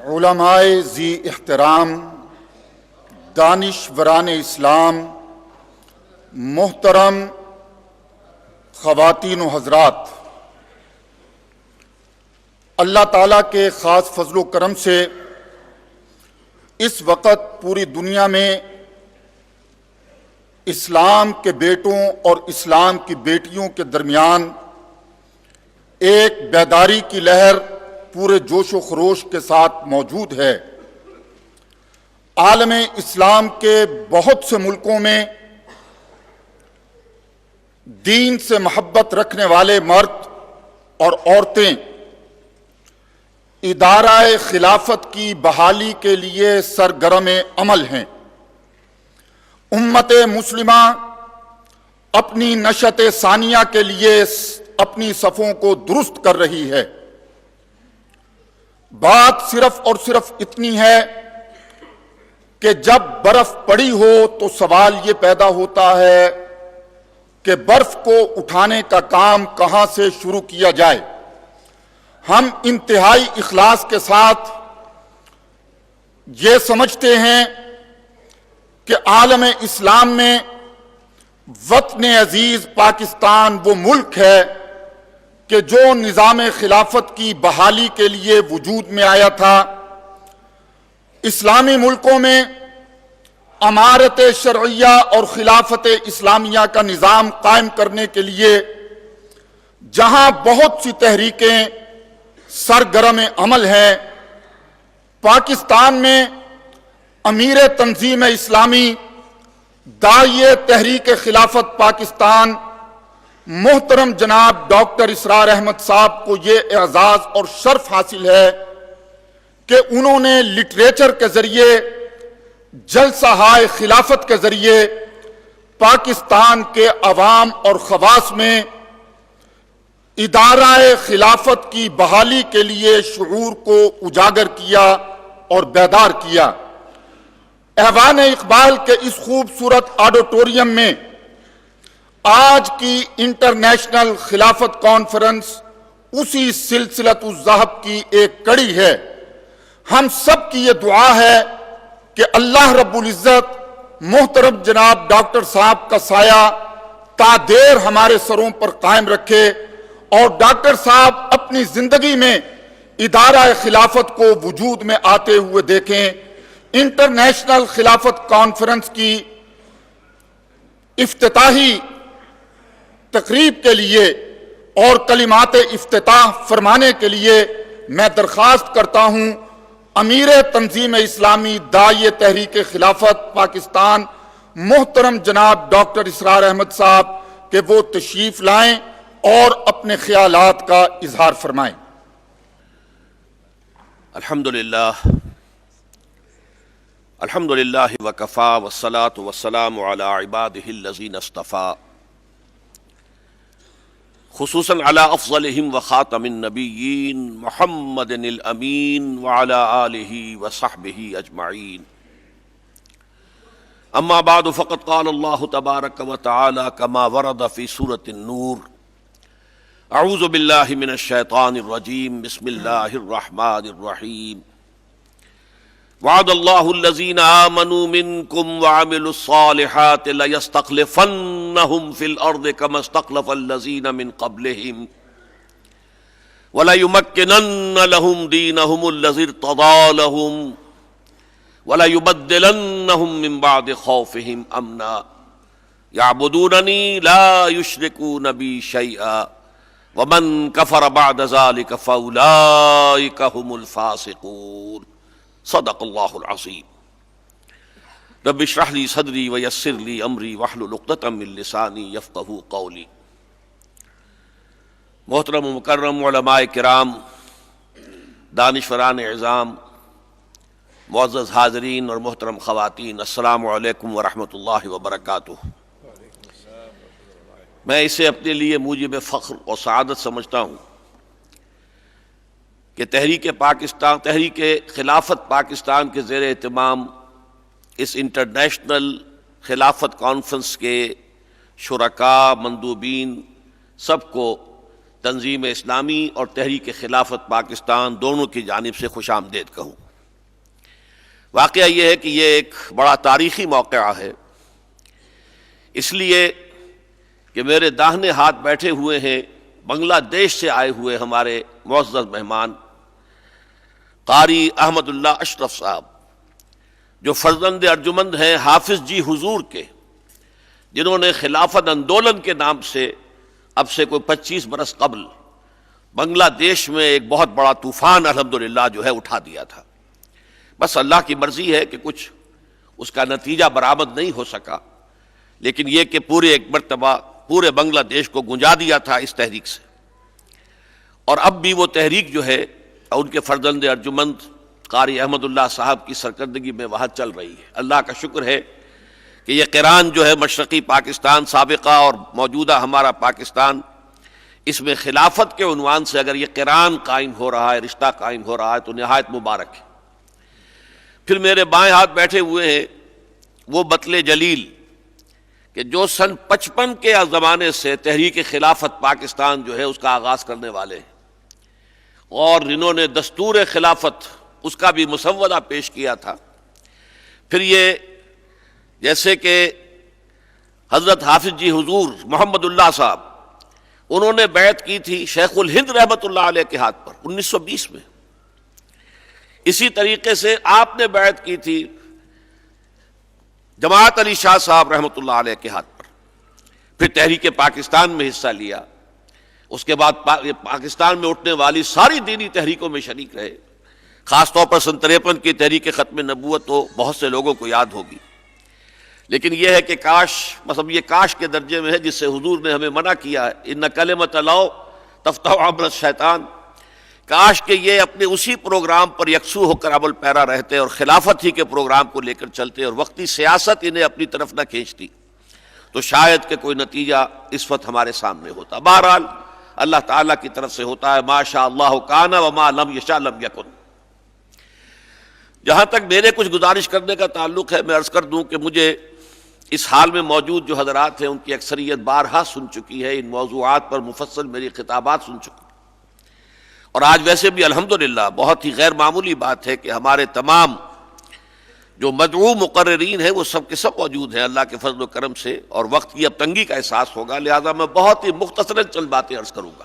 علماء ذی احترام، دانشوران اسلام، محترم خواتین و حضرات، اللہ تعالیٰ کے خاص فضل و کرم سے اس وقت پوری دنیا میں اسلام کے بیٹوں اور اسلام کی بیٹیوں کے درمیان ایک بیداری کی لہر پورے جوش و خروش کے ساتھ موجود ہے۔ عالم اسلام کے بہت سے ملکوں میں دین سے محبت رکھنے والے مرد اور عورتیں ادارہ خلافت کی بحالی کے لیے سرگرم عمل ہیں۔ امت مسلمہ اپنی نشأت ثانیہ کے لیے اپنی صفوں کو درست کر رہی ہے۔ بات صرف اور صرف اتنی ہے کہ جب برف پڑی ہو تو سوال یہ پیدا ہوتا ہے کہ برف کو اٹھانے کا کام کہاں سے شروع کیا جائے۔ ہم انتہائی اخلاص کے ساتھ یہ سمجھتے ہیں کہ عالم اسلام میں وطن عزیز پاکستان وہ ملک ہے کہ جو نظام خلافت کی بحالی کے لیے وجود میں آیا تھا۔ اسلامی ملکوں میں امارت شرعیہ اور خلافت اسلامیہ کا نظام قائم کرنے کے لیے جہاں بہت سی تحریکیں سرگرم عمل ہیں، پاکستان میں امیر تنظیم اسلامی داعیہ تحریک خلافت پاکستان محترم جناب ڈاکٹر اسرار احمد صاحب کو یہ اعزاز اور شرف حاصل ہے کہ انہوں نے لٹریچر کے ذریعے، جلسہ ہائے خلافت کے ذریعے پاکستان کے عوام اور خواص میں ادارہ خلافت کی بحالی کے لیے شعور کو اجاگر کیا اور بیدار کیا۔ ایوان اقبال کے اس خوبصورت آڈیٹوریم میں آج کی انٹرنیشنل خلافت کانفرنس اسی سلسلۃ الذہب کی ایک کڑی ہے۔ ہم سب کی یہ دعا ہے کہ اللہ رب العزت محترم جناب ڈاکٹر صاحب کا سایہ تا دیر ہمارے سروں پر قائم رکھے اور ڈاکٹر صاحب اپنی زندگی میں ادارہ خلافت کو وجود میں آتے ہوئے دیکھیں۔ انٹرنیشنل خلافت کانفرنس کی افتتاحی تقریب کے لیے اور کلمات افتتاح فرمانے کے لیے میں درخواست کرتا ہوں امیر تنظیم اسلامی داعیہ تحریک خلافت پاکستان محترم جناب ڈاکٹر اسرار احمد صاحب کہ وہ تشریف لائیں اور اپنے خیالات کا اظہار فرمائیں۔ الحمدللہ وکفا والصلاة والسلام علی عباده الذین اصطفیٰ، خصوصاً علی افضلہم وخاتم النبیین محمد الامین وعلی آلہ وصحبہ اجمعین۔ اما بعد فقد قال اللہ تبارک وتعالی کما ورد فی سورۃ النور: اعوذ باللہ من الشیطان الرجیم، بسم اللہ الرحمن الرحیم۔ وعد اللہ الذین آمنوا منکم وعملوا الصالحات لیستخلفنہم فی الارض کما استخلف الذین من قبلہم ولیمکنن لہم دینہم الذی ارتضی لہم ولیبدلنہم من بعد خوفہم امنا یعبدوننی لا یشرکون بی شیئا ومن کفر بعد ذلک فاولئک هم الفاسقون۔ صدق اللہ العظیم۔ رب اشرح لی صدری ویسر لی امری واحلل عقدۃ من لسانی یفقہوا قولی۔ محترم و مکرم علماء کرام، دانشوران عظام، معزز حاضرین اور محترم خواتین، السلام علیکم ورحمۃ اللہ وبرکاتہ۔ میں اسے اپنے لیے موجب فخر اور سعادت سمجھتا ہوں کہ تحریک خلافت پاکستان کے زیر اہتمام اس انٹرنیشنل خلافت کانفرنس کے شرکاء، مندوبین سب کو تنظیم اسلامی اور تحریک خلافت پاکستان دونوں کی جانب سے خوش آمدید کہوں۔ واقعہ یہ ہے کہ یہ ایک بڑا تاریخی موقعہ ہے، اس لیے کہ میرے داہنے ہاتھ بیٹھے ہوئے ہیں بنگلہ دیش سے آئے ہوئے ہمارے معزز مہمان قاری احمد اللہ اشرف صاحب، جو فرزند ارجمند ہیں حافظ جی حضور کے، جنہوں نے خلافت آندولن کے نام سے اب سے کوئی 25 برس قبل بنگلہ دیش میں ایک بہت بڑا طوفان الحمدللہ جو ہے اٹھا دیا تھا۔ بس اللہ کی مرضی ہے کہ کچھ اس کا نتیجہ برآمد نہیں ہو سکا، لیکن یہ کہ پورے ایک مرتبہ پورے بنگلہ دیش کو گنجا دیا تھا اس تحریک سے، اور اب بھی وہ تحریک جو ہے ان کے فرزند ارجمند قاری احمد اللہ صاحب کی سرکردگی میں وہاں چل رہی ہے۔ اللہ کا شکر ہے کہ یہ قران جو ہے مشرقی پاکستان سابقہ اور موجودہ ہمارا پاکستان، اس میں خلافت کے عنوان سے اگر یہ قران قائم ہو رہا ہے، رشتہ قائم ہو رہا ہے تو نہایت مبارک ہے۔ پھر میرے بائیں ہاتھ بیٹھے ہوئے ہیں وہ بطل جلیل کہ جو سن 55 کے زمانے سے تحریک خلافت پاکستان جو ہے اس کا آغاز کرنے والے ہیں، اور انہوں نے دستور خلافت اس کا بھی مسودہ پیش کیا تھا۔ پھر یہ جیسے کہ حضرت حافظ جی حضور محمد اللہ صاحب، انہوں نے بیعت کی تھی شیخ الہند رحمۃ اللہ علیہ کے ہاتھ پر 1920 میں، اسی طریقے سے آپ نے بیعت کی تھی جماعت علی شاہ صاحب رحمۃ اللہ علیہ کے ہاتھ پر، پھر تحریک پاکستان میں حصہ لیا، اس کے بعد پاکستان میں اٹھنے والی ساری دینی تحریکوں میں شریک رہے، خاص طور پر سن 53 کی تحریک ختم نبوت تو بہت سے لوگوں کو یاد ہوگی۔ لیکن یہ ہے کہ کاش، مطلب یہ کاش کے درجے میں ہے جس سے حضور نے ہمیں منع کیا ہے، ان کلمۃ لا تفتح عمل الشیطان، کاش کہ یہ اپنے اسی پروگرام پر یکسو ہو کر عمل پیرا رہتے اور خلافت ہی کے پروگرام کو لے کر چلتے اور وقتی سیاست انہیں اپنی طرف نہ کھینچتی، تو شاید کہ کوئی نتیجہ اس وقت ہمارے سامنے ہوتا۔ بہرحال اللہ تعالیٰ کی طرف سے ہوتا ہے، ما شاء اللہ کان وما لم یشاء لم یکن۔ جہاں تک میرے کچھ گزارش کرنے کا تعلق ہے، میں عرض کر دوں کہ مجھے اس حال میں موجود جو حضرات ہیں ان کی اکثریت بارہا سن چکی ہے، ان موضوعات پر مفصل میری خطابات سن چکی، اور آج ویسے بھی الحمدللہ بہت ہی غیر معمولی بات ہے کہ ہمارے تمام جو مدعو مقررین ہیں وہ سب کے سب موجود ہیں اللہ کے فضل و کرم سے، اور وقت کی اب تنگی کا احساس ہوگا، لہذا میں بہت ہی مختصراً چند باتیں عرض کروں گا۔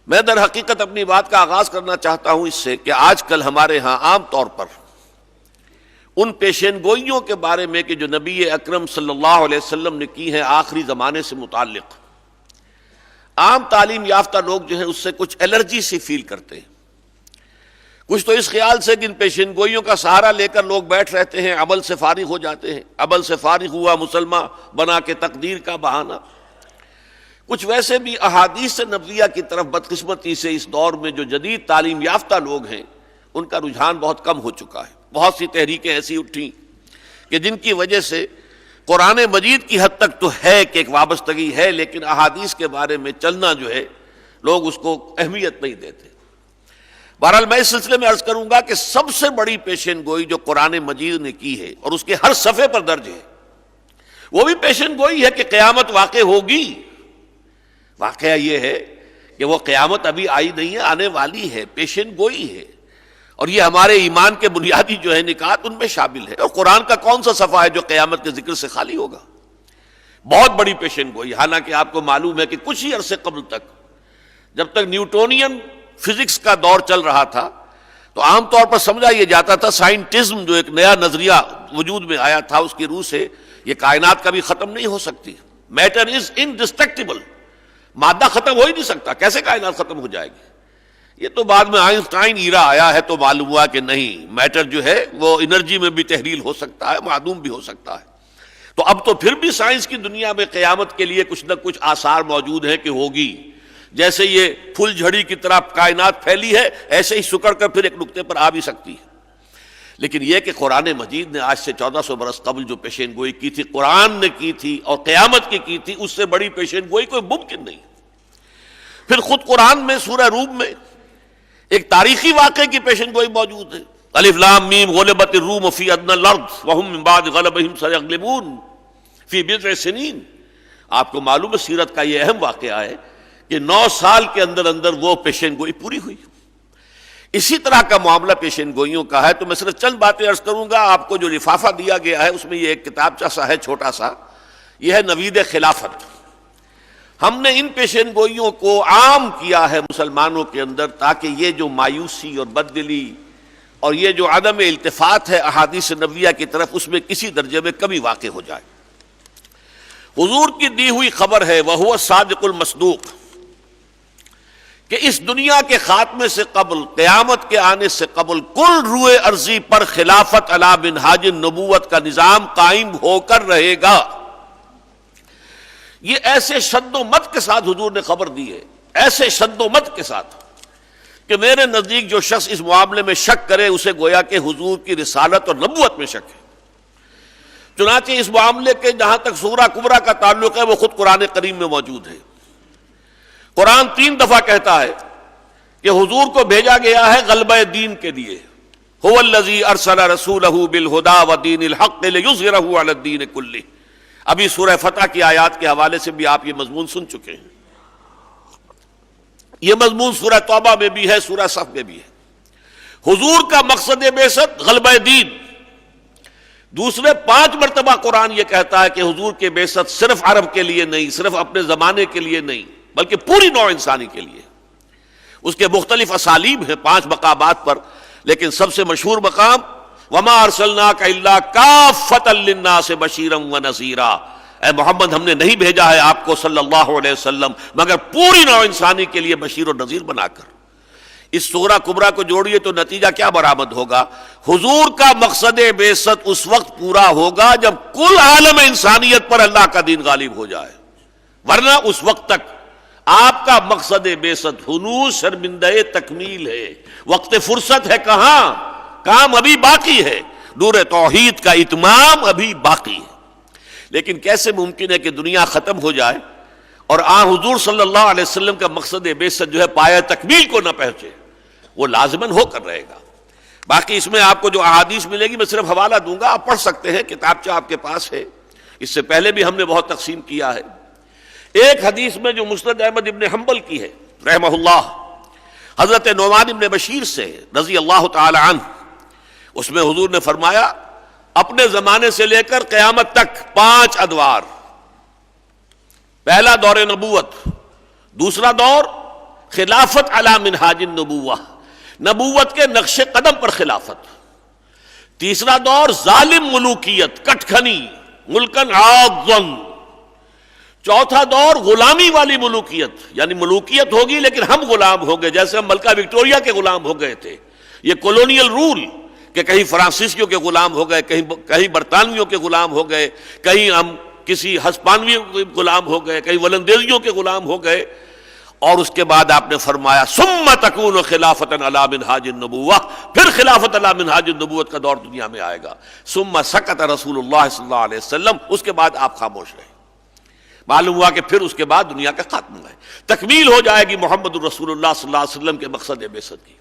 میں در حقیقت اپنی بات کا آغاز کرنا چاہتا ہوں اس سے کہ آج کل ہمارے ہاں عام طور پر ان پیشین گوئیوں کے بارے میں کہ جو نبی اکرم صلی اللہ علیہ وسلم نے کی ہیں آخری زمانے سے متعلق، عام تعلیم یافتہ لوگ جو ہیں اس سے کچھ الرجی سی فیل کرتے ہیں، کچھ تو اس خیال سے کہ ان پیشین گوئیوں کا سہارا لے کر لوگ بیٹھ رہتے ہیں، عمل سے فارغ ہو جاتے ہیں، عمل سے فارغ ہوا مسلمان بنا کے تقدیر کا بہانہ۔ کچھ ویسے بھی احادیث نبویہ کی طرف بدقسمتی سے اس دور میں جو جدید تعلیم یافتہ لوگ ہیں ان کا رجحان بہت کم ہو چکا ہے۔ بہت سی تحریکیں ایسی اٹھیں کہ جن کی وجہ سے قرآن مجید کی حد تک تو ہے کہ ایک وابستگی ہے، لیکن احادیث کے بارے میں چلنا جو ہے لوگ اس کو اہمیت نہیں دیتے۔ بہرحال میں اس سلسلے میں عرض کروں گا کہ سب سے بڑی پیشین گوئی جو قرآن مجید نے کی ہے اور اس کے ہر صفحے پر درج ہے، وہ بھی پیشین گوئی ہے کہ قیامت واقع ہوگی۔ واقعہ یہ ہے کہ وہ قیامت ابھی آئی نہیں ہے، آنے والی ہے، پیشین گوئی ہے، اور یہ ہمارے ایمان کے بنیادی جو ہے نکات ان میں شامل ہے۔ اور قرآن کا کون سا صفحہ ہے جو قیامت کے ذکر سے خالی ہوگا؟ بہت بڑی پیشین گوئی۔ حالانکہ آپ کو معلوم ہے کہ کچھ ہی عرصے قبل تک جب تک نیوٹونین فزکس کا دور چل رہا تھا تو عام طور پر سمجھا یہ جاتا تھا سائنٹزم جو ایک نیا نظریہ وجود میں آیا تھا اس کی روح سے یہ کائنات کبھی ختم نہیں ہو سکتی، میٹر از انڈسٹرکٹیبل، مادہ ختم ہو ہی نہیں سکتا، کیسے کائنات ختم ہو جائے گی؟ یہ تو بعد میں آئنسٹائن ایرا آیا ہے تو معلوم ہوا کہ نہیں، میٹر جو ہے وہ انرجی میں بھی تحلیل ہو سکتا ہے، معدوم بھی ہو سکتا ہے۔ تو اب تو پھر بھی سائنس کی دنیا میں قیامت کے لیے کچھ نہ کچھ آثار موجود ہیں کہ ہوگی، جیسے یہ پھول جھڑی کی طرح کائنات پھیلی ہے ایسے ہی سکڑ کر پھر ایک نقطے پر آ بھی سکتی ہے۔ لیکن یہ کہ قرآن مجید نے آج سے 1400 برس قبل جو پیشین گوئی کی تھی، قرآن نے کی تھی اور قیامت کی تھی، اس سے بڑی پیشین گوئی کوئی ممکن نہیں۔ پھر خود قرآن میں سورہ روم میں ایک تاریخی واقعے کی پیشین گوئی موجود ہے، الف لام میم غلبت الروم فی ادنی الارض وهم من بعد غلبهم سیغلبون فی بضع سنین۔ آپ کو معلوم ہے سیرت کا یہ اہم واقعہ ہے کہ 9 سال کے اندر اندر وہ پیشین گوئی پوری ہوئی۔ اسی طرح کا معاملہ پیشین گوئیوں کا ہے. تو میں صرف چند باتیں عرض کروں گا. آپ کو جو لفافہ دیا گیا ہے اس میں یہ ایک کتابچہ سا ہے چھوٹا سا، یہ ہے نوید خلافت. ہم نے ان پیشین گوئیوں کو عام کیا ہے مسلمانوں کے اندر تاکہ یہ جو مایوسی اور بددلی اور یہ جو عدم التفات ہے احادیث نبویہ کی طرف، اس میں کسی درجے میں کمی واقع ہو جائے. حضور کی دی ہوئی خبر ہے وَهُوَ الصادق المصدوق کہ اس دنیا کے خاتمے سے قبل، قیامت کے آنے سے قبل، کل روئے ارضی پر خلافت علی منہاج النبوت کا نظام قائم ہو کر رہے گا. یہ ایسے شد و مت کے ساتھ حضور نے خبر دی ہے، ایسے شد و مت کے ساتھ کہ میرے نزدیک جو شخص اس معاملے میں شک کرے اسے گویا کہ حضور کی رسالت اور نبوت میں شک ہے. چنانچہ اس معاملے کے جہاں تک سورہ کبریٰ کا تعلق ہے وہ خود قرآن کریم میں موجود ہے. قرآن 3 دفعہ کہتا ہے کہ حضور کو بھیجا گیا ہے غلبہ دین کے لیے. هو الذی ارسل رسولہ بالہدی ودین الحق لیظہرہ علی الدین کلہ. ابھی سورہ فتح کی آیات کے حوالے سے بھی آپ یہ مضمون سن چکے ہیں. یہ مضمون سورہ توبہ میں بھی ہے، سورہ صف میں بھی ہے. حضور کا مقصد بعثت غلبہ دین. دوسرے 5 مرتبہ قرآن یہ کہتا ہے کہ حضور کے بعثت صرف عرب کے لیے نہیں، صرف اپنے زمانے کے لیے نہیں، بلکہ پوری نوع انسانی کے لیے. اس کے مختلف اسالیب ہیں 5 مقامات پر، لیکن سب سے مشہور مقام وَمَا أَرْسَلْنَاكَ إِلَّا كَافَّةً لِلنَّاسِ بَشِيرًا وَنَذِيرًا. اے محمد ہم نے نہیں بھیجا ہے آپ کو صلی اللہ علیہ وسلم مگر پوری نوع انسانی کے لیے بشیر و نذیر بنا کر. اس سورہ کبریٰ کو جوڑیے تو نتیجہ کیا برآمد ہوگا؟ حضور کا مقصد بعثت اس وقت پورا ہوگا جب کل عالم انسانیت پر اللہ کا دین غالب ہو جائے، ورنہ اس وقت تک آپ کا مقصد بعثت ہنوز شرمندہ تکمیل ہے. وقت فرصت ہے کہاں، کام ابھی باقی ہے، نور توحید کا اتمام ابھی باقی ہے. لیکن کیسے ممکن ہے کہ دنیا ختم ہو جائے اور حضور صلی اللہ علیہ وسلم کا مقصد بعثت جو ہے پایہ تکمیل کو نہ پہنچے؟ وہ لازماً ہو کر رہے گا. باقی اس میں آپ کو جو احادیث ملے گی میں صرف حوالہ دوں گا، آپ پڑھ سکتے ہیں، کتابچہ آپ کے پاس ہے. اس سے پہلے بھی ہم نے بہت تقسیم کیا ہے. ایک حدیث میں جو مسند احمد ابن حنبل کی ہے رحمہ اللہ، حضرت نعمان ابن بشیر سے رضی اللہ تعالی عنہ، اس میں حضور نے فرمایا اپنے زمانے سے لے کر قیامت تک 5 ادوار. پہلا دور نبوت، دوسرا دور خلافت علی منہاج النبوہ، نبوت کے نقش قدم پر خلافت. تیسرا دور ظالم ملوکیت، کٹکھنی، ملکن عاضن. چوتھا دور غلامی والی ملوکیت، یعنی ملوکیت ہوگی لیکن ہم غلام ہو گئے، جیسے ہم ملکہ وکٹوریہ کے غلام ہو گئے تھے. یہ کولونیل رول کہ کہیں فرانسیسیوں کے غلام ہو گئے، کہیں برطانویوں کے غلام ہو گئے، کہیں ہم کسی ہسپانویوں کے غلام ہو گئے، کہیں ولندیزیوں کے غلام ہو گئے. اور اس کے بعد آپ نے فرمایا ثم تکون خلافۃ علی منہاج النبوہ، پھر خلافت علی منہاج النبوت کا دور دنیا میں آئے گا. ثم سکت رسول اللہ صلی اللہ علیہ وسلم، اس کے بعد آپ خاموش رہے. معلوم ہوا کہ پھر اس کے بعد دنیا کا خاتمہ ہے، تکمیل ہو جائے گی محمد الرسول اللہ صلی اللہ علیہ وسلم کے مقصد بعثت کی.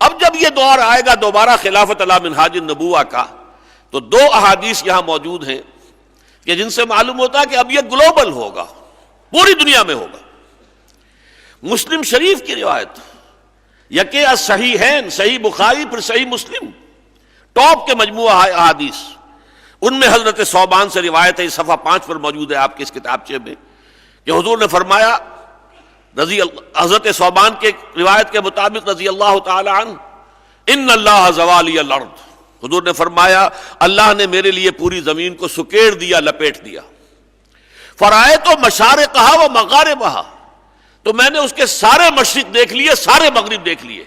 اب جب یہ دور آئے گا دوبارہ خلافت علی منہاج النبوہ کا، تو 2 احادیث یہاں موجود ہیں کہ جن سے معلوم ہوتا ہے کہ اب یہ گلوبل ہوگا، پوری دنیا میں ہوگا. مسلم شریف کی روایت، یکے الصحیحین، صحیح بخاری پھر صحیح مسلم، ٹاپ کے مجموعہ احادیث. ان میں حضرت ثوبان سے روایت ہے، صفحہ 5 پر موجود ہے آپ کے اس کتابچے میں، کہ حضور نے فرمایا، حضرت ثوبان کے روایت کے مطابق رضی اللہ تعالی عنہ، ان اللہ زوالی الارض، حضور نے فرمایا اللہ نے میرے لیے پوری زمین کو سکیڑ دیا، لپیٹ دیا. فرائے تو مشارقہا و مغاربہا، تو میں نے اس کے سارے مشرق دیکھ لیے، سارے مغرب دیکھ لیے.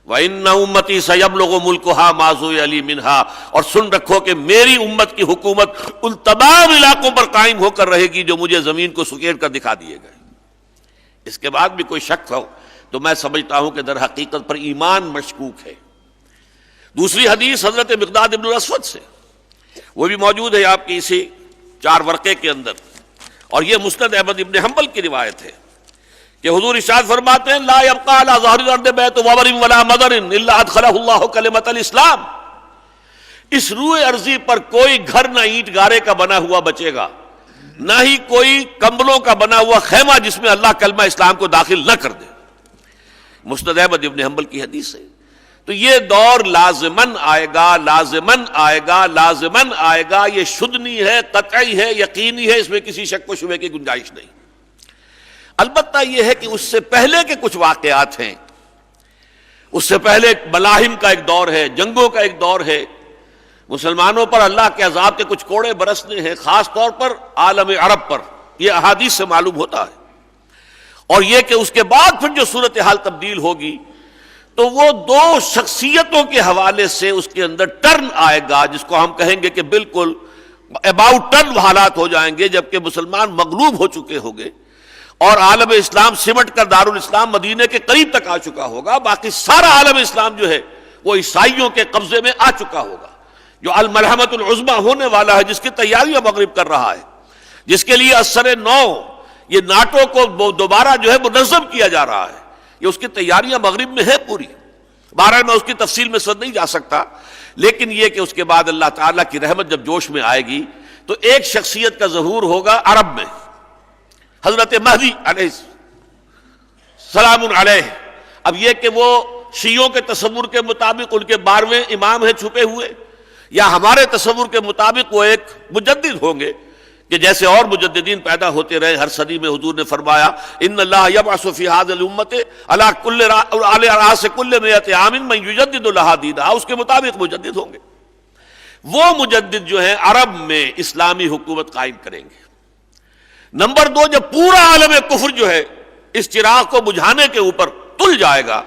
وَإِنَّ أُمَّتِي سَيَبْلُغُ مُلْكُهَا مَا زُوِّيَ لِي مِنْهَا، اور سن رکھو کہ میری امت کی حکومت ان تمام علاقوں پر قائم ہو کر رہے گی جو مجھے زمین کو سکیڑ کر دکھا دیے گئے. اس کے بعد بھی کوئی شک ہو تو میں سمجھتا ہوں کہ در حقیقت پر ایمان مشکوک ہے. دوسری حدیث حضرت مقداد ابن الاسود سے، وہ بھی موجود ہے آپ کی اسی 4 ورقے کے اندر، اور یہ مسند احمد ابن حنبل کی روایت ہے کہ حضور ارشاد فرماتے ہیں لا يبقى على ظهر الارض بیت وبر ولا مدر الا ادخله الله کلمۃ الاسلام. اس روئے ارضی پر کوئی گھر نہ اینٹ گارے کا بنا ہوا بچے گا، نہ ہی کوئی کمبلوں کا بنا ہوا خیمہ جس میں اللہ کلمہ اسلام کو داخل نہ کر دے. مسند احمد ابن حنبل کی حدیث ہے۔ تو یہ دور لازماً آئے گا، لازماً آئے گا، لازماً آئے گا، یہ شدنی ہے، قطعی ہے، یقینی ہے، اس میں کسی شک و شبہ کی گنجائش نہیں۔ البتہ یہ ہے کہ اس سے پہلے کے کچھ واقعات ہیں، اس سے پہلے ملاحم کا ایک دور ہے، جنگوں کا ایک دور ہے، مسلمانوں پر اللہ کے عذاب کے کچھ کوڑے برسنے ہیں، خاص طور پر عالم عرب پر، یہ احادیث سے معلوم ہوتا ہے۔ اور یہ کہ اس کے بعد پھر جو صورتحال تبدیل ہوگی تو وہ دو شخصیتوں کے حوالے سے اس کے اندر ٹرن آئے گا، جس کو ہم کہیں گے کہ بالکل اباؤٹ ٹرن حالات ہو جائیں گے، جبکہ مسلمان مغلوب ہو چکے ہوں گے اور عالم اسلام سمٹ کر دارالاسلام مدینے کے قریب تک آ چکا ہوگا، باقی سارا عالم اسلام جو ہے وہ عیسائیوں کے قبضے میں آ چکا ہوگا، جو الملحمۃ العظمیٰ ہونے والا ہے، جس کی تیاریاں مغرب کر رہا ہے، جس کے لیے اثر نو یہ ناٹو کو دوبارہ جو ہے منظم کیا جا رہا ہے، یہ اس کی تیاریاں مغرب میں ہے پوری۔ بہرحال میں اس کی تفصیل میں سد نہیں جا سکتا، لیکن یہ کہ اس کے بعد اللہ تعالیٰ کی رحمت جب جوش میں آئے گی تو ایک شخصیت کا ظہور ہوگا عرب میں، حضرت مہدی علیہ السلام علیہ۔ اب یہ کہ وہ شیعوں کے تصور کے مطابق ان کے 12ویں امام ہیں چھپے ہوئے، یا ہمارے تصور کے مطابق وہ ایک مجدد ہوں گے کہ جیسے اور مجددین پیدا ہوتے رہے ہر صدی میں۔ حضور نے فرمایا ان اللہ یبعث فی هذه الامه علی راس کل 100 عام من یجدد لها دینہا، اس کے مطابق مجدد ہوں گے۔ وہ مجدد جو ہیں عرب میں اسلامی حکومت قائم کریں گے۔ نمبر 2، جب پورا عالم کفر جو ہے اس چراغ کو بجھانے کے اوپر تل جائے گا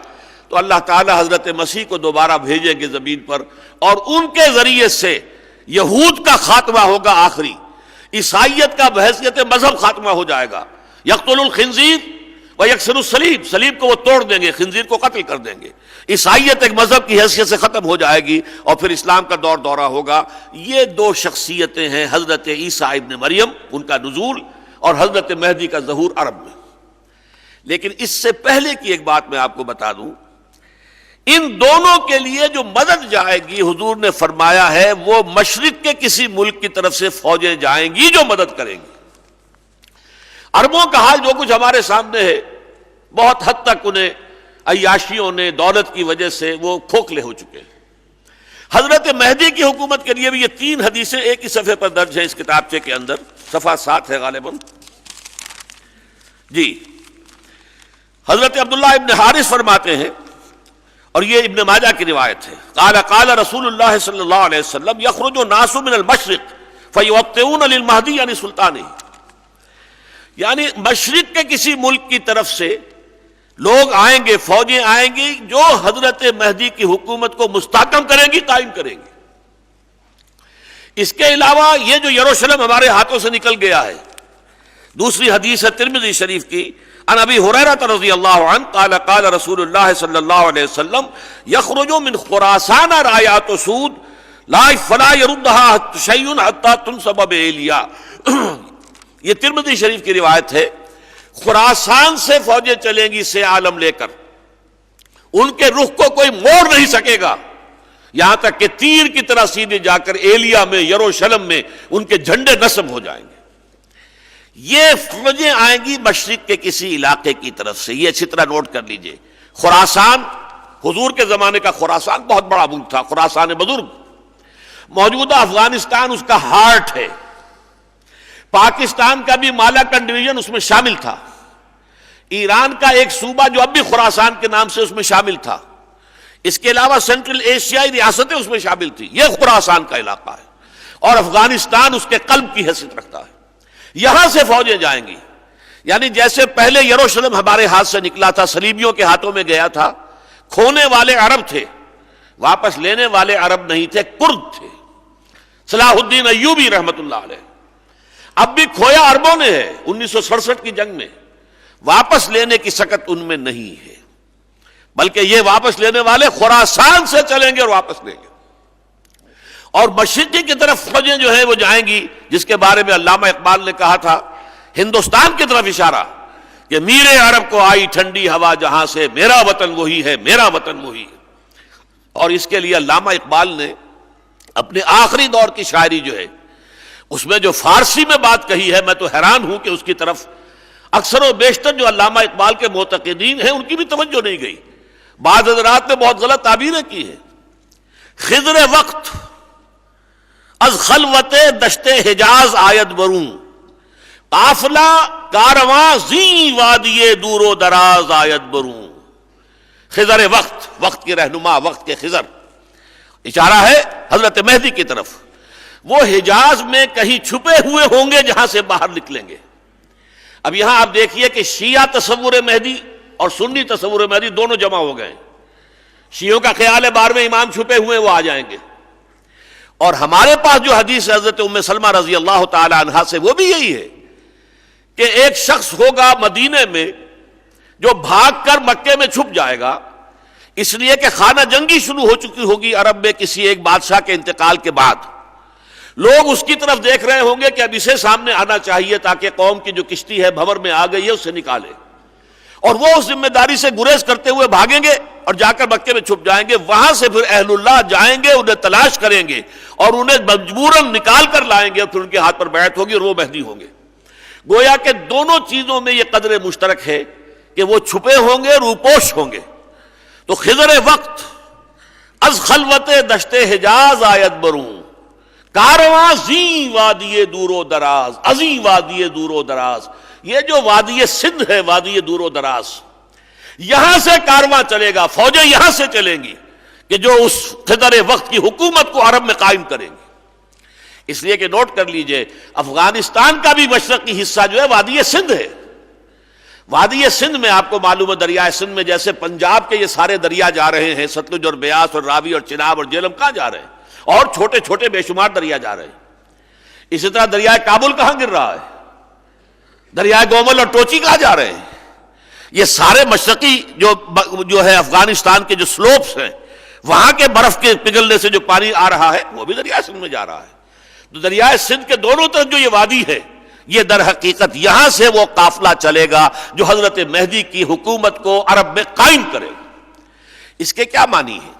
تو اللہ تعالی حضرت مسیح کو دوبارہ بھیجیں گے زمین پر، اور ان کے ذریعے سے یہود کا خاتمہ ہوگا آخری، عیسائیت کا بحیثیت مذہب خاتمہ ہو جائے گا۔ یقتل الخنزیر ویکسر الصلیب، صلیب کو وہ توڑ دیں گے، خنزیر کو قتل کر دیں گے، عیسائیت ایک مذہب کی حیثیت سے ختم ہو جائے گی، اور پھر اسلام کا دور دورہ ہوگا۔ یہ دو شخصیتیں ہیں، حضرت عیسیٰ ابن مریم ان کا نزول اور حضرت مہدی کا ظہور عرب میں۔ لیکن اس سے پہلے کی ایک بات میں آپ کو بتا دوں، ان دونوں کے لیے جو مدد جائے گی حضور نے فرمایا ہے وہ مشرق کے کسی ملک کی طرف سے فوجیں جائیں گی جو مدد کریں گی۔ عربوں کا حال جو کچھ ہمارے سامنے ہے، بہت حد تک انہیں عیاشیوں نے دولت کی وجہ سے وہ کھوکھلے ہو چکے ہیں۔ حضرت مہدی کی حکومت کے لیے بھی یہ 3 حدیثیں ایک ہی صفحے پر درج ہیں اس کتابچے کے اندر، صفحہ 7 ہے غالباً جی۔ حضرت عبداللہ ابن حارث فرماتے ہیں، اور یہ ابن ماجہ کی روایت ہے، قال قال رسول اللہ صلی اللہ علیہ وسلم یخرج الناس من المشرق فیوطئون للمہدی یعنی سلطانہ، یعنی مشرق کے کسی ملک کی طرف سے لوگ آئیں گے، فوجیں آئیں گی جو حضرت مہدی کی حکومت کو مستحکم کریں گی، قائم کریں گی۔ اس کے علاوہ یہ جو یروشلم ہمارے ہاتھوں سے نکل گیا ہے، دوسری حدیث ہے ترمذی شریف کی، عن ابی ہریرہ رضی اللہ عنہ قال قال رسول اللہ صلی اللہ علیہ وسلم یخرج من خراسان رایات سود لا فلا يردها شیء حتى تنصب بإیلیا۔ یہ ترمذی شریف کی روایت ہے، خراسان سے فوجیں چلیں گی سے عالم لے کر، ان کے رخ کو کوئی موڑ نہیں سکے گا یہاں تک کہ تیر کی طرح سیدھے جا کر ایلیا میں، یروشلم میں ان کے جھنڈے نصب ہو جائیں گے۔ یہ فوجیں آئیں گی مشرق کے کسی علاقے کی طرف سے، یہ اچھی طرح نوٹ کر لیجئے۔ خراسان، حضور کے زمانے کا خراسان بہت بڑا ملک تھا، خراسان بزرگ، موجودہ افغانستان اس کا ہارٹ ہے، پاکستان کا بھی مالاکنڈ ڈویژن اس میں شامل تھا، ایران کا ایک صوبہ جو اب بھی خراسان کے نام سے اس میں شامل تھا، اس کے علاوہ سینٹرل ایشیائی ریاستیں اس میں شامل تھی، یہ خراسان کا علاقہ ہے، اور افغانستان اس کے قلب کی حیثیت رکھتا ہے۔ یہاں سے فوجیں جائیں گی، یعنی جیسے پہلے یروشلم ہمارے ہاتھ سے نکلا تھا، صلیبیوں کے ہاتھوں میں گیا تھا، کھونے والے عرب تھے، واپس لینے والے عرب نہیں تھے، کرد تھے، صلاح الدین ایوبی رحمت اللہ علیہ۔ اب بھی کھویا عربوں نے ہے 1967 کی جنگ میں، واپس لینے کی سکت ان میں نہیں ہے، بلکہ یہ واپس لینے والے خراسان سے چلیں گے اور واپس لیں گے۔ اور مشرقی کی طرف فوجیں جو ہیں وہ جائیں گی، جس کے بارے میں علامہ اقبال نے کہا تھا، ہندوستان کی طرف اشارہ کہ میرے عرب کو آئی ٹھنڈی ہوا جہاں سے، میرا وطن وہی ہے، میرا وطن وہی ہے۔ اور اس کے لیے علامہ اقبال نے اپنے آخری دور کی شاعری جو ہے اس میں جو فارسی میں بات کہی ہے، میں تو حیران ہوں کہ اس کی طرف اکثر و بیشتر جو علامہ اقبال کے معتقدین ہیں ان کی بھی توجہ نہیں گئی۔ بعض حضرات نے بہت غلط تعبیریں کی ہے. خضر وقت از خلوت دشت حجاز آید بروں، قافلہ کارواں زی وادی دور و دراز آید بروں. خضر وقت، وقت کے رہنما، وقت کے خضر، اشارہ ہے حضرت مہدی کی طرف. وہ حجاز میں کہیں چھپے ہوئے ہوں گے جہاں سے باہر نکلیں گے. اب یہاں آپ دیکھیے کہ شیعہ تصور مہدی اور سنی تصور مہدی دونوں جمع ہو گئے. شیعوں کا خیال ہے 12ویں امام چھپے ہوئے وہ آ جائیں گے، اور ہمارے پاس جو حدیث حضرت ام سلمہ رضی اللہ تعالی عنہا سے وہ بھی یہی ہے کہ ایک شخص ہوگا مدینے میں جو بھاگ کر مکے میں چھپ جائے گا، اس لیے کہ خانہ جنگی شروع ہو چکی ہوگی عرب میں کسی ایک بادشاہ کے انتقال کے بعد. لوگ اس کی طرف دیکھ رہے ہوں گے کہ اب اسے سامنے آنا چاہیے تاکہ قوم کی جو کشتی ہے بھنور میں آ گئی ہے اسے نکالے، اور وہ اس ذمہ داری سے گریز کرتے ہوئے بھاگیں گے اور جا کر مکے میں چھپ جائیں گے. وہاں سے پھر اہل اللہ جائیں گے، انہیں تلاش کریں گے اور انہیں مجبوراً نکال کر لائیں گے، اور پھر ان کے ہاتھ پر بیعت ہوگی اور وہ مہدی ہوں گے. گویا کہ دونوں چیزوں میں یہ قدر مشترک ہے کہ وہ چھپے ہوں گے، روپوش ہوں گے. تو خضر وقت از خلوت دشت حجاز آیت بروں، کارواں زی وادی دور و دراز، ازی وادی دور و دراز. یہ جو وادی سندھ ہے، وادی دور و دراز، یہاں سے کارواں چلے گا، فوجیں یہاں سے چلیں گی کہ جو اس خضر وقت کی حکومت کو عرب میں قائم کریں گے. اس لیے کہ نوٹ کر لیجئے افغانستان کا بھی مشرقی حصہ جو ہے وادی سندھ ہے. وادی سندھ میں آپ کو معلوم ہے دریائے سندھ میں جیسے پنجاب کے یہ سارے دریا جا رہے ہیں، ستلج اور بیاس اور راوی اور چناب اور جہلم کہاں جا رہے ہیں، اور چھوٹے چھوٹے بے شمار دریا جا رہے ہیں. اسی طرح دریائے کابل کہاں گر رہا ہے، دریائے گومل اور ٹوچی کہاں جا رہے ہیں. یہ سارے مشرقی جو ہے افغانستان کے جو سلوپس ہیں، وہاں کے برف کے پگھلنے سے جو پانی آ رہا ہے وہ بھی دریائے سندھ میں جا رہا ہے. تو دریائے سندھ کے دونوں طرف جو یہ وادی ہے، یہ در حقیقت یہاں سے وہ قافلہ چلے گا جو حضرت مہدی کی حکومت کو عرب میں قائم کرے گا. اس کے کیا معنی ہے؟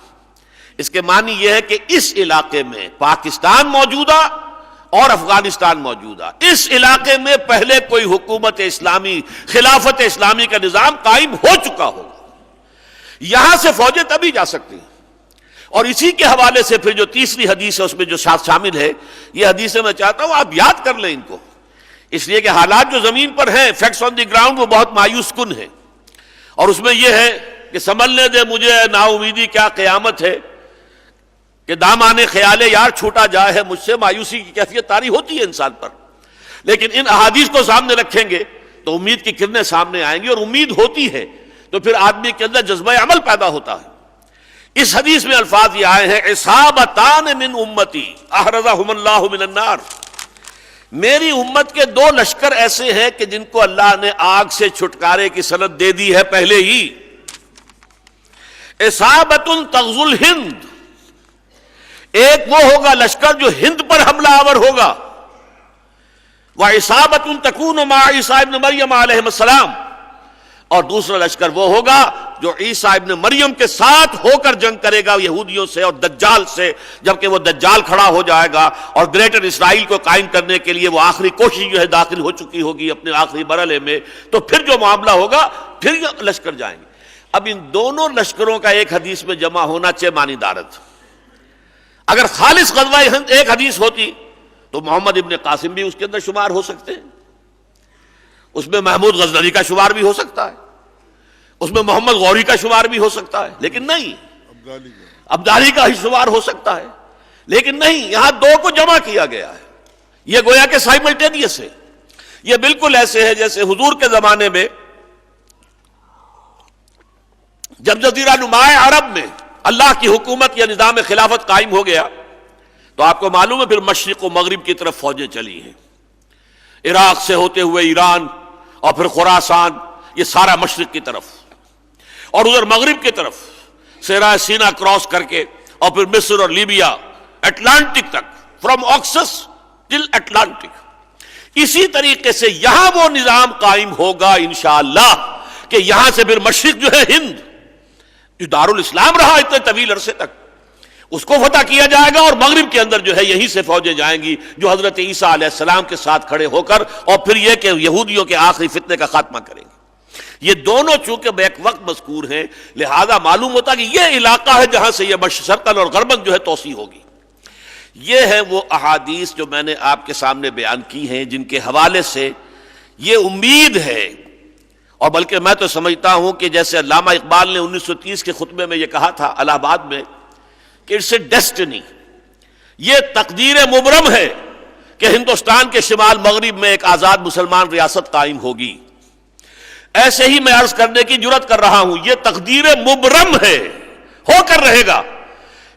اس کے معنی یہ ہے کہ اس علاقے میں پاکستان موجودہ اور افغانستان موجودہ، اس علاقے میں پہلے کوئی حکومت اسلامی، خلافت اسلامی کا نظام قائم ہو چکا ہوگا. یہاں سے فوجیں تبھی جا سکتی ہیں. اور اسی کے حوالے سے پھر جو تیسری حدیث ہے اس میں جو شامل ہے، یہ حدیثیں میں چاہتا ہوں آپ یاد کر لیں ان کو، اس لیے کہ حالات جو زمین پر ہیں، فیکٹس آن دی گراؤنڈ، وہ بہت مایوس کن ہیں. اور اس میں یہ ہے کہ سنبھلنے دے مجھے نا امیدی کیا قیامت ہے، کہ دامان خیال یار چھوٹا جائے ہے مجھ سے. مایوسی کی کیفیت طاری ہوتی ہے انسان پر، لیکن ان احادیث کو سامنے رکھیں گے تو امید کی کرنیں سامنے آئیں گی، اور امید ہوتی ہے تو پھر آدمی کے اندر جذبہ عمل پیدا ہوتا ہے. اس حدیث میں الفاظ یہ آئے ہیں، عصابتان من امتی احرزہم اللہ من النار. میری امت کے دو لشکر ایسے ہیں کہ جن کو اللہ نے آگ سے چھٹکارے کی سند دے دی ہے پہلے ہی. عصابۃ تغزو الہند، ایک وہ ہوگا لشکر جو ہند پر حملہ آور ہوگا، وعصابۃ تکون مع عیسیٰ ابن مریم علیہ السلام، اور دوسرا لشکر وہ ہوگا جو عیسیٰ ابن مریم کے ساتھ ہو کر جنگ کرے گا یہودیوں سے اور دجال سے. جبکہ وہ دجال کھڑا ہو جائے گا اور گریٹر اسرائیل کو قائم کرنے کے لیے وہ آخری کوشش جو ہے داخل ہو چکی ہوگی اپنے آخری مرحلے میں، تو پھر جو معاملہ ہوگا پھر یہ لشکر جائیں گے. اب ان دونوں لشکروں کا ایک حدیث میں جمع ہونا معنی دارت. اگر خالص غزوہ ہند ایک حدیث ہوتی تو محمد ابن قاسم بھی اس کے اندر شمار ہو سکتے ہیں، اس میں محمود غزنوی کا شمار بھی ہو سکتا ہے، اس میں محمد غوری کا شمار بھی ہو سکتا ہے، لیکن نہیں، عبدالی کا ہی شمار ہو سکتا ہے، لیکن نہیں، یہاں دو کو جمع کیا گیا ہے. یہ گویا کہ سائملٹینیس ہے. یہ بالکل ایسے ہے جیسے حضور کے زمانے میں جب جزیرہ نما عرب میں اللہ کی حکومت یا نظام خلافت قائم ہو گیا تو آپ کو معلوم ہے پھر مشرق و مغرب کی طرف فوجیں چلی ہیں، عراق سے ہوتے ہوئے ایران اور پھر خراسان، یہ سارا مشرق کی طرف، اور ادھر مغرب کی طرف صحرا سینا کراس کر کے، اور پھر مصر اور لیبیا، اٹلانٹک تک، فرام آکسس ٹل اٹلانٹک. اسی طریقے سے یہاں وہ نظام قائم ہوگا انشاءاللہ کہ یہاں سے پھر مشرق جو ہے ہند، جو دارالاسلام رہا اتنے طویل عرصے تک، اس کو فتح کیا جائے گا، اور مغرب کے اندر جو ہے یہیں سے فوجیں جائیں گی جو حضرت عیسیٰ علیہ السلام کے ساتھ کھڑے ہو کر اور پھر یہ کہ یہودیوں کے آخری فتنے کا خاتمہ کریں گے. یہ دونوں چونکہ بیک وقت مذکور ہیں، لہذا معلوم ہوتا کہ یہ علاقہ ہے جہاں سے یہ شرقاً اور غرباً جو ہے توسیع ہوگی۔ یہ ہے وہ احادیث جو میں نے آپ کے سامنے بیان کی ہیں، جن کے حوالے سے یہ امید ہے، اور بلکہ میں تو سمجھتا ہوں کہ جیسے علامہ اقبال نے 1930 کے خطبے میں یہ کہا تھا الہ آباد میں کہ اٹس اے ڈیسٹنی، یہ تقدیر مبرم ہے کہ ہندوستان کے شمال مغرب میں ایک آزاد مسلمان ریاست قائم ہوگی۔ ایسے ہی میں عرض کرنے کی جرات کر رہا ہوں، یہ تقدیر مبرم ہے، ہو کر رہے گا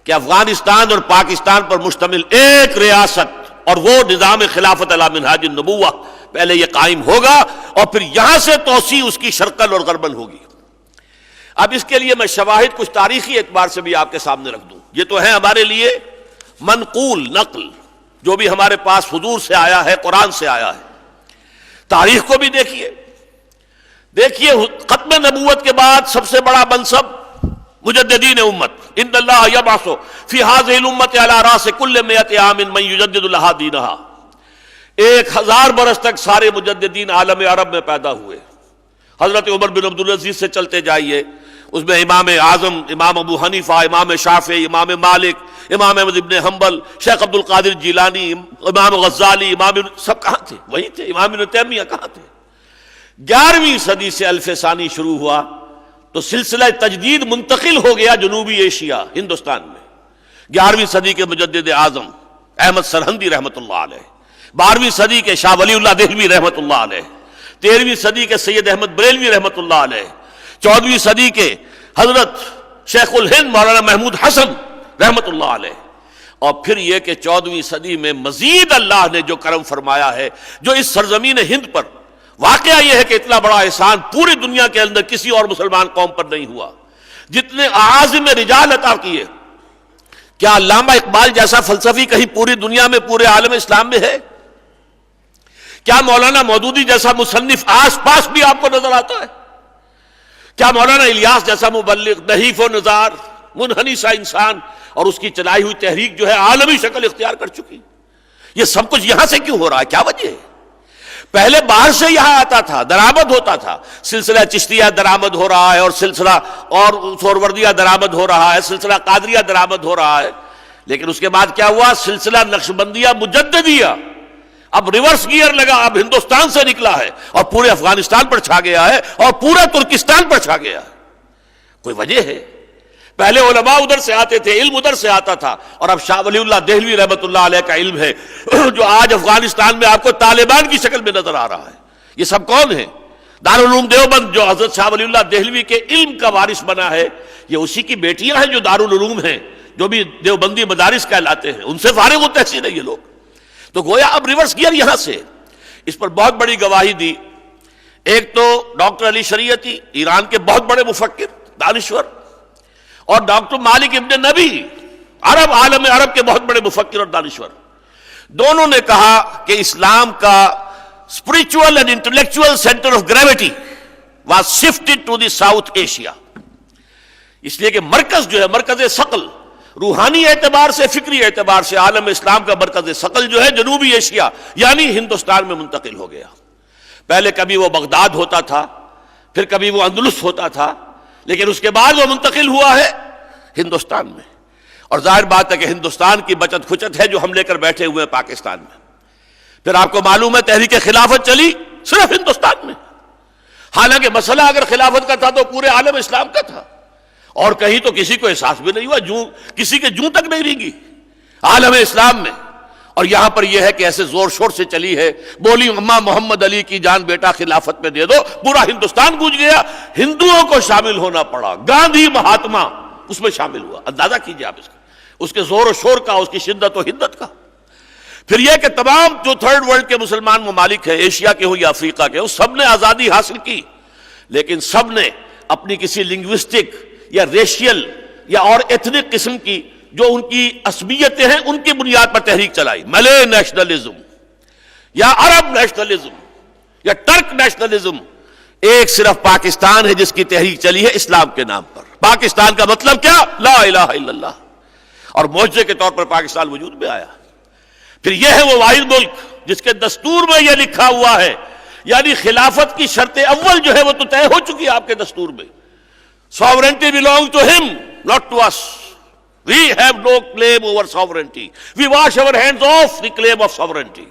کہ افغانستان اور پاکستان پر مشتمل ایک ریاست اور وہ نظام خلافت علی منہاج النبوہ پہلے یہ قائم ہوگا، اور پھر یہاں سے توسیع اس کی شرقاً اور غرباً ہوگی۔ اب اس کے لیے میں شواہد کچھ تاریخی اعتبار سے بھی آپ کے سامنے رکھ دوں۔ یہ تو ہے ہمارے لیے منقول نقل، جو بھی ہمارے پاس حضور سے آیا ہے، قرآن سے آیا ہے۔ تاریخ کو بھی دیکھیے ختم نبوت کے بعد سب سے بڑا منصب مجددین امت، ان اللہ یبعث فی ہذہ الامت علی راس کل مئۃ عام من یجدد لہا دینہا۔ 1000 برس تک سارے مجددین عالم عرب میں پیدا ہوئے۔ حضرت عمر بن عبدالعزیز سے چلتے جائیے، اس میں امام اعظم، امام ابو حنیفہ، امام شافعی، امام مالک، امام احمد ابن حنبل، شیخ عبد القادر جیلانی، امام غزالی، سب کہاں تھے؟ وہیں تھے۔ امام ابن تیمیہ کہاں تھے؟ 11ویں صدی سے الف ثانی شروع ہوا تو سلسلہ تجدید منتقل ہو گیا جنوبی ایشیا، ہندوستان میں۔ 11ویں صدی کے مجدد اعظم احمد سرہندی رحمۃ اللہ علیہ، 12ویں صدی کے شاہ ولی اللہ دہلوی رحمۃ اللہ علیہ، 13ویں صدی کے سید احمد بریلوی رحمۃ اللہ علیہ، 14ویں صدی کے حضرت شیخ الہند مولانا محمود حسن رحمۃ اللہ علیہ، اور پھر یہ کہ 14ویں صدی میں مزید اللہ نے جو کرم فرمایا ہے، جو اس سرزمین ہند پر واقعہ یہ ہے کہ اتنا بڑا احسان پوری دنیا کے اندر کسی اور مسلمان قوم پر نہیں ہوا، جتنے اعاظم رجال عطا کیے۔ کیا علامہ اقبال جیسا فلسفی کہیں پوری دنیا میں، پورے عالم اسلام میں ہے؟ کیا مولانا مودودی جیسا مصنف آس پاس بھی آپ کو نظر آتا ہے؟ کیا مولانا الیاس جیسا مبلغ، نحیف و نزار، منحنی سا انسان، اور اس کی چلائی ہوئی تحریک جو ہے عالمی شکل اختیار کر چکی؟ یہ سب کچھ یہاں سے کیوں ہو رہا ہے؟ کیا وجہ ہے؟ پہلے باہر سے یہاں آتا تھا، درآمد ہوتا تھا، سلسلہ چشتیہ درآمد ہو رہا ہے، اور سلسلہ اور سوروردیہ درآمد ہو رہا ہے، سلسلہ قادریہ درآمد ہو رہا ہے، لیکن اس کے بعد کیا ہوا؟ سلسلہ نقشبندیہ مجددیہ اب ریورس گیئر لگا، اب ہندوستان سے نکلا ہے اور پورے افغانستان پر چھا گیا ہے اور پورا ترکستان پر چھا گیا ہے۔ کوئی وجہ ہے؟ پہلے علماء ادھر سے آتے تھے، علم ادھر سے آتا تھا، اور اب شاہ ولی اللہ دہلوی رحمۃ اللہ علیہ کا علم ہے جو آج افغانستان میں آپ کو طالبان کی شکل میں نظر آ رہا ہے۔ یہ سب کون ہیں؟ دارالعلوم دیوبند جو حضرت شاہ ولی اللہ دہلوی کے علم کا وارث بنا ہے، یہ اسی کی بیٹیاں ہیں جو دارالعلوم ہیں، جو بھی دیوبندی مدارس کہلاتے ہیں، ان سے فارغ التحصیل ہے یہ لوگ۔ تو گویا اب ریورس گیئر یہاں سے۔ اس پر بہت بڑی گواہی دی ایک تو ڈاکٹر علی شریعتی، ایران کے بہت بڑے مفکر، دانشور، اور ڈاکٹر مالک ابن نبی، عالم عرب کے بہت بڑے مفکر اور دانشور۔ دونوں نے کہا کہ اسلام کا spiritual and intellectual centre of gravity was shifted to the South Asia, اس لیے کہ مرکز جو ہے، مرکز ثقل، روحانی اعتبار سے، فکری اعتبار سے عالم اسلام کا مرکز ثقل جو ہے جنوبی ایشیا یعنی ہندوستان میں منتقل ہو گیا۔ پہلے کبھی وہ بغداد ہوتا تھا، پھر کبھی وہ اندلس ہوتا تھا، لیکن اس کے بعد وہ منتقل ہوا ہے ہندوستان میں۔ اور ظاہر بات ہے کہ ہندوستان کی بچت کھچت ہے جو ہم لے کر بیٹھے ہوئے ہیں پاکستان میں۔ پھر آپ کو معلوم ہے تحریک خلافت چلی صرف ہندوستان میں، حالانکہ مسئلہ اگر خلافت کا تھا تو پورے عالم اسلام کا تھا، اور کہیں تو کسی کو احساس بھی نہیں ہوا، کسی کے جوں تک نہیں رینگی عالم اسلام میں۔ اور یہاں پر یہ ہے کہ ایسے زور شور سے چلی ہے، بولی اماں محمد علی کی جان بیٹا خلافت میں دے دو، پورا ہندوستان گونج گیا، ہندوؤں کو شامل ہونا پڑا، گاندھی مہاتما اس میں شامل ہوا۔ اندازہ کیجئے آپ اس کے زور و شور کا، اس کی شدت و حدت کا۔ پھر یہ کہ تمام جو تھرڈ ورلڈ کے مسلمان ممالک ہیں، ایشیا کے ہوں یا افریقہ کے ہوں، سب نے آزادی حاصل کی، لیکن سب نے اپنی کسی لنگوسٹک یا ریشیل یا اور ایتھنک قسم کی جو ان کی عصبیتیں ہیں ان کی بنیاد پر تحریک چلائی، ملے نیشنلزم یا عرب نیشنلزم یا ٹرک نیشنلزم۔ ایک صرف پاکستان ہے جس کی تحریک چلی ہے اسلام کے نام پر۔ پاکستان کا مطلب کیا؟ لا الہ الا اللہ، اور معجزے کے طور پر پاکستان وجود میں آیا۔ پھر یہ ہے وہ واحد ملک جس کے دستور میں یہ لکھا ہوا ہے یعنی خلافت کی شرط اول جو ہے وہ تو طے ہو چکی ہے آپ کے دستور میں. Sovereignty belongs to him, not to us. We have no claim over sovereignty. We wash our hands off the claim of sovereignty.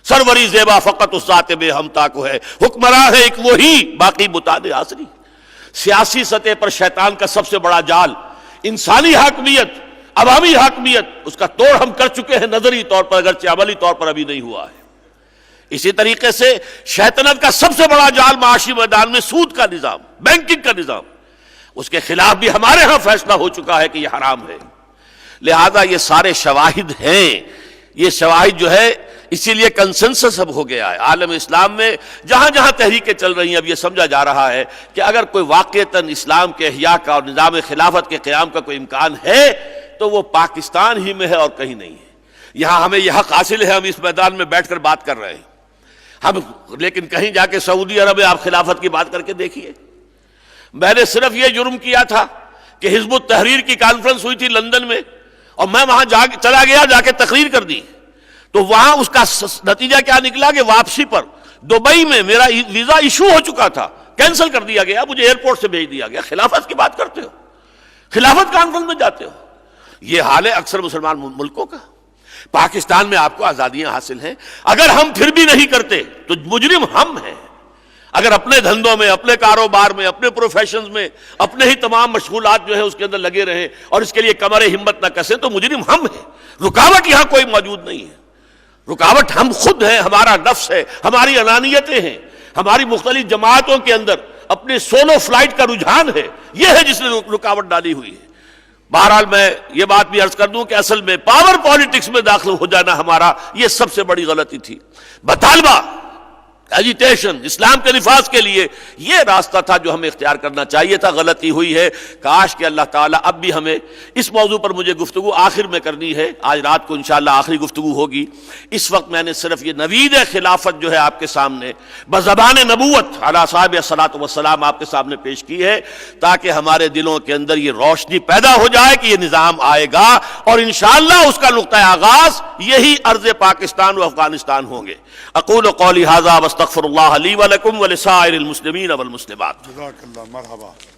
سروری زیبا فقط اس ذات بے ہمتا کو ہے، حکمراں ہے ایک وہی، باقی بتاد آسری. سیاسی سطح پر شیطان کا سب سے بڑا جال انسانی حاکمیت، عوامی حاکمیت، اس کا توڑ ہم کر چکے ہیں نظری طور پر، اگرچہ عملی طور پر ابھی نہیں ہوا ہے. اسی طریقے سے شیطنت کا سب سے بڑا جال معاشی میدان میں سود کا نظام، بینکنگ کا نظام، اس کے خلاف بھی ہمارے ہاں فیصلہ ہو چکا ہے کہ یہ حرام ہے. لہذا یہ سارے شواہد ہیں، یہ شواہد جو ہے اسی لیے کنسنسس اب ہو گیا ہے عالم اسلام میں. جہاں جہاں تحریکیں چل رہی ہیں اب یہ سمجھا جا رہا ہے کہ اگر کوئی واقعتاً اسلام کے احیاء کا اور نظام خلافت کے قیام کا کوئی امکان ہے تو وہ پاکستان ہی میں ہے اور کہیں نہیں ہے. یہاں ہمیں یہ حق حاصل ہے، ہم اس میدان میں بیٹھ کر بات کر رہے ہیں ہم، لیکن کہیں جا کے سعودی عرب میں آپ خلافت کی بات کر کے دیکھیے. میں نے صرف یہ جرم کیا تھا کہ حزب التحریر کی کانفرنس ہوئی تھی لندن میں، اور میں وہاں چلا گیا، جا کے تقریر کر دی، تو وہاں اس کا نتیجہ کیا نکلا کہ واپسی پر دبئی میں میرا ویزا ایشو ہو چکا تھا، کینسل کر دیا گیا، مجھے ایئرپورٹ سے بھیج دیا گیا. خلافت کی بات کرتے ہو، خلافت کانفرنس میں جاتے ہو. یہ حال ہے اکثر مسلمان ملکوں کا. پاکستان میں آپ کو آزادیاں حاصل ہیں، اگر ہم پھر بھی نہیں کرتے تو مجرم ہم ہیں. اگر اپنے دھندوں میں، اپنے کاروبار میں، اپنے پروفیشنز میں، اپنے ہی تمام مشغولات جو ہے اس کے اندر لگے رہیں اور اس کے لیے کمر ہمت نہ کسیں تو مجرم ہم ہیں. رکاوٹ یہاں کوئی موجود نہیں ہے. رکاوٹ ہم خود ہیں، ہمارا نفس ہے، ہماری انانیتیں ہیں، ہماری مختلف جماعتوں کے اندر اپنے سولو فلائٹ کا رجحان ہے، یہ ہے جس نے رکاوٹ ڈالی ہوئی ہے. بہرحال میں یہ بات بھی عرض کر دوں کہ اصل میں پاور پالیٹکس میں داخل ہو جانا ہمارا یہ سب سے بڑی غلطی تھی. مطالبہ، ایجیٹیشن اسلام کے نفاذ کے لیے یہ راستہ تھا جو ہمیں اختیار کرنا چاہیے تھا. غلطی ہوئی ہے. کاش کہ اللہ تعالیٰ اب بھی ہمیں اس موضوع پر مجھے گفتگو آخر میں کرنی ہے، آج رات کو انشاءاللہ آخری گفتگو ہوگی. اس وقت میں نے صرف یہ نوید خلافت جو ہے آپ کے سامنے بزبان نبوت علی صاحب الصلاۃ والسلام آپ کے سامنے پیش کی ہے، تاکہ ہمارے دلوں کے اندر یہ روشنی پیدا ہو جائے کہ یہ نظام آئے گا، اور انشاءاللہ اس کا نقطہ آغاز یہی ارض پاکستان و افغانستان ہوں گے. اقول قولی ھذا واستغفر اللہ لی ولکم ولسائر المسلمین والمسلمات. جزاک اللہ، مرحبا.